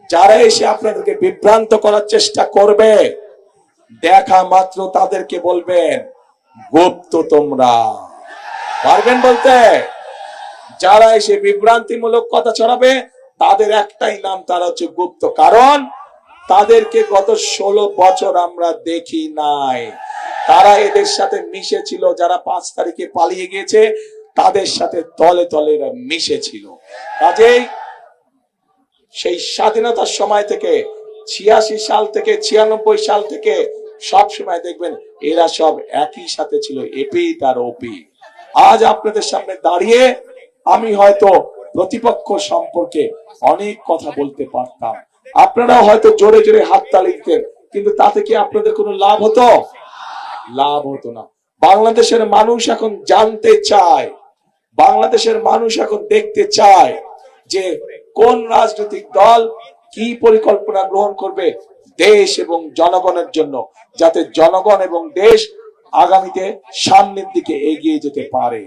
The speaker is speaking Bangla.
যারা এসে আপনাদেরকে বিভ্রান্ত করার চেষ্টা করবে, দেখা মাত্র তাদেরকে বলবেন গুপ্ত তোমরা। পারবেন বলতে? যারা এসে বিভ্রান্তিমূলক কথা ছড়াবে তাদের একটাই নাম, তারা হচ্ছে গুপ্ত। কারণ তাদেরকে গত 16 বছর আমরা দেখি নাই। তারা এদের সাথে মিশেছিল, যারা 5 তারিখে পালিয়ে গিয়েছে তাদের সাথে তলে তলে এরা মিশেছিল। কাজেই সেই স্বাধীনতার সময় থেকে 86 সাল থেকে 96 সাল থেকে সব সময় দেখবেন এরা সব একই সাথে ছিল, এপি তার ওপি। আজ আপনাদের সামনে দাঁড়িয়ে আমি হয়তো প্রতিপক্ষ সম্পর্কে অনেক কথা বলতে পারতাম, আপনারাও হয়তো জোরে জোরে হাততালি দিতেন, কিন্তু তাতে কি আপনাদের কোনো লাভ হতো? লাভ হতো না। বাংলাদেশের মানুষ এখন জানতে চায়, বাংলাদেশের মানুষ এখন দেখতে চায় যে কোন রাজনৈতিক দল কি পরিকল্পনা গ্রহণ করবে দেশ এবং জনগণের জন্য, যাতে জনগণ এবং দেশ আগামীতে সামনের দিকে এগিয়ে যেতে পারে।